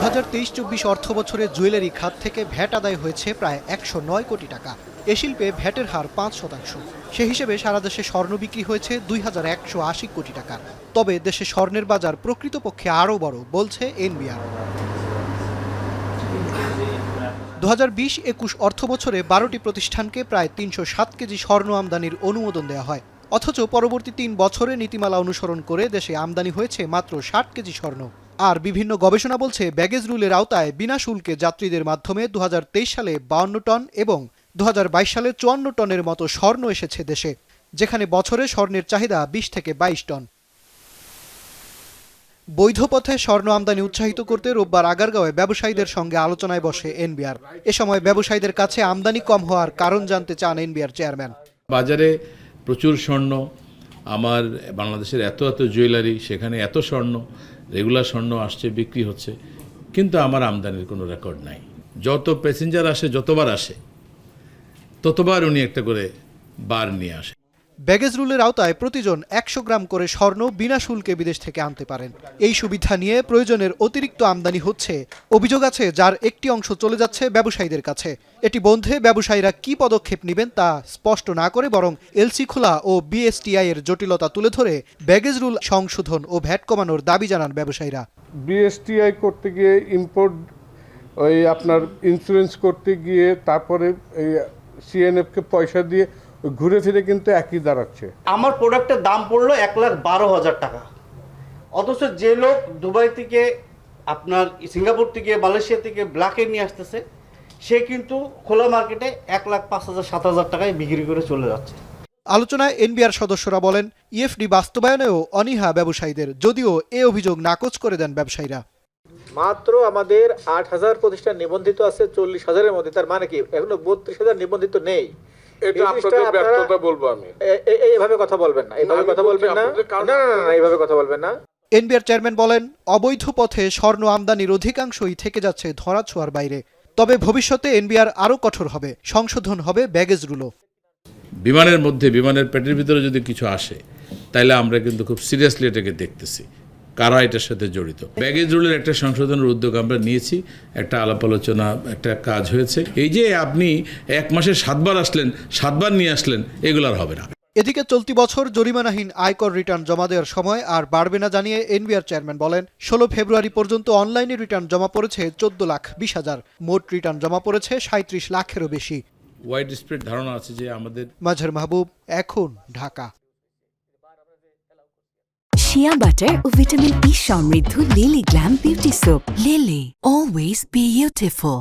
2023-24 অর্থবছরে জুয়েলারি খাত থেকে ভ্যাট আদায় হয়েছে প্রায় 109 কোটি টাকা। এ শিল্পে ভ্যাটের হার 5%। সে হিসেবে সারা দেশে স্বর্ণ বিক্রি হয়েছে 2180 কোটি টাকা। তবে দেশে স্বর্ণের বাজার প্রকৃতপক্ষে আরও বড় বলছে এনবিআর। 2020-21 অর্থবছরে 12টি প্রতিষ্ঠানকে প্রায় 307 কেজি স্বর্ণ আমদানির অনুমোদন দেওয়া হয়। অথচ পরবর্তী 3 বছরে নীতিমালা অনুসরণ করে দেশে আমদানি হয়েছে মাত্র 60 কেজি স্বর্ণ। আর বিভিন্ন গবেষণা বলছে ব্যাগেজ রুলের আওতায় বিনা শুল্কে যাত্রীদের মাধ্যমে 2023 সালে 52 টন এবং 2022 সালে 54 টনের মতো স্বর্ণ এসেছে দেশে, যেখানে বছরে স্বর্ণের চাহিদা 20 থেকে 22 টন। বৈধ পথে স্বর্ণ আমদানি উৎসাহিত করতে রোববার আগারগাঁওয়ে ব্যবসায়ীদের সঙ্গে আলোচনায় বসে এনবিআর। এ সময় ব্যবসায়ীদের কাছে আমদানি কম হওয়ার কারণ জানতে চান এনবিআর চেয়ারম্যান। বাজারে প্রচুর স্বর্ণ, আমার বাংলাদেশের এত জুয়েলারি, সেখানে এত স্বর্ণ, রেগুলার স্বর্ণ আসছে, বিক্রি হচ্ছে, কিন্তু আমার আমদানির কোনো রেকর্ড নাই। যত প্যাসেঞ্জার আসে, যতবার আসে, ততবার উনি একটা করে বার নিয়ে আসে। ব্যাগেজ রুলের আওতায় প্রতিজন 100 গ্রাম করে স্বর্ণ বিনা শুল্কে বিদেশ থেকে আনতে পারেন। এই সুবিধা নিয়ে প্রয়োজনের অতিরিক্ত আমদানি হচ্ছে। অভিযোগ আছে যার একটি অংশ চলে যাচ্ছে ব্যবসায়ীদের কাছে। এটি বন্ধে ব্যবসায়ীরা কি পদক্ষেপ নেবেন তা স্পষ্ট না করে বরং এলসি খোলা ও বিএসটিআই এর জটিলতা তুলে ধরে ব্যাগেজ রুল সংশোধন ও ভ্যাট কমানোর দাবি জানান ব্যবসায়ীরা। বিএসটিআই করতে গিয়ে ইম্পোর্ট আপনার ইন্স্যুরেন্স করতে গিয়ে তারপরে এই সিএনএফকে পয়সা দিয়ে ঘুরে ফিরে কিন্তু একই দাঁড়াচ্ছে। আমার প্রোডাক্টের দাম পড়লো 1,12,000 টাকা, অথচ যে লোক দুবাই থেকে, আপনার সিঙ্গাপুর থেকে, মালয়েশিয়া থেকে ব্ল্যাকে নিয়ে আসতেছে, সে কিন্তু খোলা মার্কেটে 1,05,000-7,000 টাকায় বিক্রি করে চলে যাচ্ছে। আলোচনায় এনবিআর সদস্যরা বলেন, ইএফডি বাস্তবায়নেও অনীহা ব্যবসায়ীদের, যদিও এ অভিযোগ নাকচ করে দেন ব্যবসায়ীরা। মাত্র আমাদের 8,000 প্রতিষ্ঠান নিবন্ধিত আছে 40,000-এর মধ্যে। তার মানে কি এখনো 32,000 নিবন্ধিত নেই। এটা আপনাদের ব্যর্থতা বলবো আমি। এইভাবে কথা বলবেন না, এইভাবে কথা বলবেন না, না এইভাবে কথা বলবেন না। এনবিআর চেয়ারম্যান বলেন, অবৈধ পথে স্বর্ণ আমদানির অধিকাংশই থেকে যাচ্ছে ধরাছোঁয়ার বাইরে। তবে ভবিষ্যতে এনবিআর আরও কঠোর হবে, সংশোধন হবে ব্যাগেজ রুলও। বিমানের মধ্যে, বিমানের পেটের ভিতরে যদি কিছু আসে, তাহলে আমরা কিন্তু খুব সিরিয়াসলি এটাকে দেখতেছি কারা এটার সাথে জড়িত। ব্যাগেজ রুলের একটা সংশোধনের উদ্যোগ আমরা নিয়েছি, একটা আলাপ আলোচনা, একটা কাজ হয়েছে। এই যে আপনি 1 মাসে 7 বার আসলেন, 7 বার নিয়ে আসলেন, এগুলো আর হবে না। এদিকে চলতি বছর জরিমানাহীন আয়কর রিটার্ন জমা দেওয়ার সময় আর বাড়বে না জানিয়ে এনবিআর চেয়ারম্যান বলেন, 16 ফেব্রুয়ারি পর্যন্ত অনলাইনে রিটার্ন জমা পড়েছে 14,20,000, মোট রিটার্ন জমা পড়েছে 37 লাখেরও বেশি। ওয়াইড স্প্রেড ধারণা আছে যে আমাদের। মাঝার মাহবুব, এখন, ঢাকা। শিয়া বাটার ও ভিটামিন ই সমৃদ্ধ lily glam beauty soap. Lily, always beautiful.